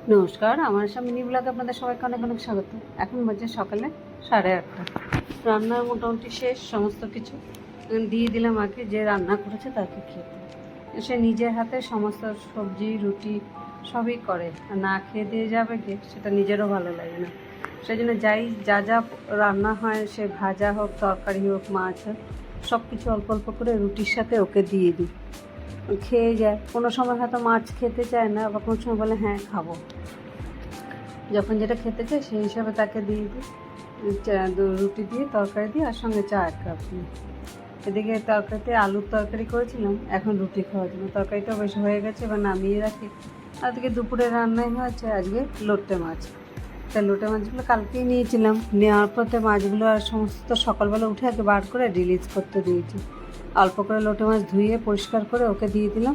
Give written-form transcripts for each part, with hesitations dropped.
নমস্কার, আমার মিনি ব্লগে আপনাদের সবাইকে অনেক অনেক স্বাগত। এখন বাজে সকালে 8:30। রান্না মোটামুটি শেষ, সমস্ত কিছু দিয়ে দিলাম আগে, যে রান্না করেছে তাকে খেতে। সে নিজের হাতে সমস্ত সবজি রুটি সবই করে, আর না খেয়ে দিয়ে যাবে কে, সেটা নিজেরও ভালো লাগে না। সেই জন্য যা যা রান্না হয়, সে ভাজা হোক, তরকারি হোক, মাছ হোক, সব কিছু অল্প অল্প করে রুটির সাথে ওকে দিয়ে দিই, খেয়ে যায়। কোনো সময় হয়তো মাছ খেতে চায় না, আবার কোনো সময় বলে হ্যাঁ খাবো। যখন যেটা খেতে চায় সেই হিসাবে তাকে দিয়ে দিই, রুটি দিয়ে, তরকারি দিয়ে, আর সঙ্গে চা 1 কাপ দিই। এদিকে তরকারিতে আলুর তরকারি করেছিলাম, এখন রুটি খাওয়ার জন্য। তরকারিটাও বেশ হয়ে গেছে, এবার নামিয়ে রাখি। আর এদিকে দুপুরে রান্নাই হয়েছে আজকে লোটে মাছ। তাই লোটে মাছগুলো কালকেই নিয়েছিলাম, নেওয়ার পথে মাছগুলো আর সমস্ত সকালবেলা উঠে আগে বার করে রিলিজ করতে দিয়েছি। অল্প করে লোটে মাছ ধুয়ে পরিষ্কার করে ওকে দিয়ে দিলাম,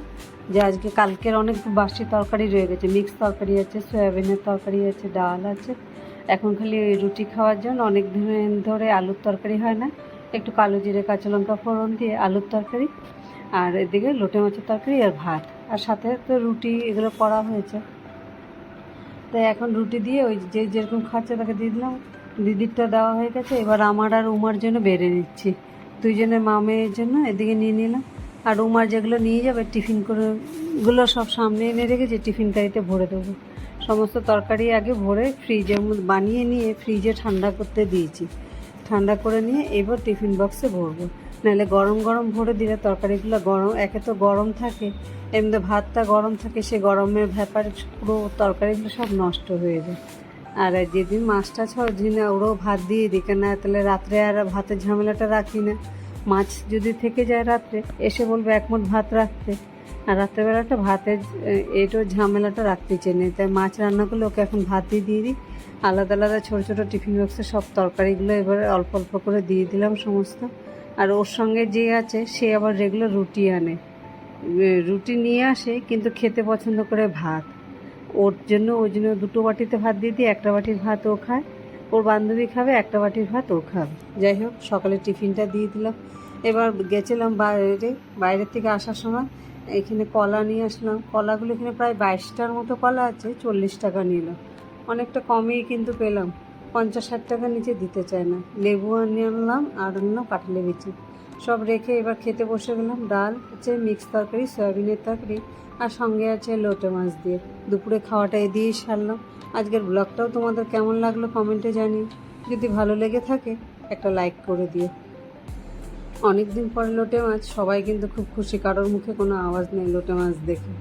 যে আজকে কালকের অনেক বাসি তরকারি রয়ে গেছে। মিক্স তরকারি আছে, সয়াবিনের তরকারি আছে, ডাল আছে। এখন খালি রুটি খাওয়ার জন্য অনেক দিন ধরে আলুর তরকারি হয় না, একটু কালো জিরে কাঁচা লঙ্কা ফোড়ন দিয়ে আলুর তরকারি, আর এদিকে লোটে মাছের তরকারি আর ভাত, আর সাথে তো রুটি এগুলো করা হয়েছে। তাই এখন রুটি দিয়ে ওই যে যেরকম খাচ্ছে তাকে দিয়ে দিলাম। দিদিরটা দেওয়া হয়ে গেছে, এবার আমার আর উমার জন্য বেড়ে নিচ্ছি। দুইজনের মা মেয়ের জন্য এদিকে নিয়ে নিলাম। আর উমার যেগুলো নিয়ে যাবে টিফিন করে, গুলো সব সামনে এনে রেখেছি, টিফিন কারিতে ভরে দেবো। সমস্ত তরকারি আগে ভরে ফ্রিজের মধ্যে বানিয়ে নিয়ে ফ্রিজে ঠান্ডা করতে দিয়েছি। ঠান্ডা করে নিয়ে এবার টিফিন বক্সে ভরবো। নাহলে গরম গরম ভরে দিলে তরকারিগুলো গরম, একে তো গরম থাকে, এমনি ভাতটা গরম থাকে, সে গরমের ব্যাপারে পুরো তরকারিগুলো সব নষ্ট হয়ে যায়। আর যেদিন মাছটা দিন ওরও ভাত দিয়ে দিই, কেন তাহলে রাত্রে আর ভাতের ঝামেলাটা রাখি না। মাছ যদি থেকে যায় রাত্রে, এসে বলবে 1 মুঠ ভাত রাখতে, আর রাত্রেবেলাটা ভাতের এইটো ঝামেলাটা রাখতে চেনে। তাই মাছ রান্না করলে ওকে এখন ভাতই দিয়ে দিই। আলাদা আলাদা ছোটো ছোটো টিফিন বক্সে সব তরকারিগুলো এবার অল্প অল্প করে দিয়ে দিলাম সমস্ত। আর ওর সঙ্গে যে আছে সে আবার রেগুলার রুটি আনে, রুটি নিয়ে আসে, কিন্তু খেতে পছন্দ করে ভাত। ওর জন্য 2 বাটিতে ভাত দিয়ে দিই, 1টা বাটির ভাত ও খায়, ওর বান্ধবী খাবে 1টা বাটির ভাত ও খাবে। যাই হোক, সকালে টিফিনটা দিয়ে দিলাম। এবার গেছিলাম বাইরের থেকে আসার সময় এখানে কলা নিয়ে আসলাম। কলাগুলো এখানে প্রায় 22টার মতো কলা আছে, 40 টাকা নিল। অনেকটা কমেই কিন্তু পেলাম, 50-60 টাকার নিচে দিতে চায় না। লেবু নিয়ে আনলাম, আর আনলাম কাঁঠালি বিচি। সব রেখে এবার খেতে বসে গেলাম। ডাল আছে, মিক্স তরকারি, সয়াবিনের তরকারি, আর সঙ্গে আছে লোটে মাছ দিয়ে। দুপুরে খাওয়াটা এ দিয়েই সারলাম। আজকের ব্লগটাও তোমাদের কেমন লাগলো কমেন্টে জানিও। যদি ভালো লেগে থাকে একটা লাইক করে দিও। অনেক দিন পরে লোটে মাছ, সবাই কিন্তু খুব খুশি, কারোর মুখে কোনো আওয়াজ নেই লোটে মাছ দেখে।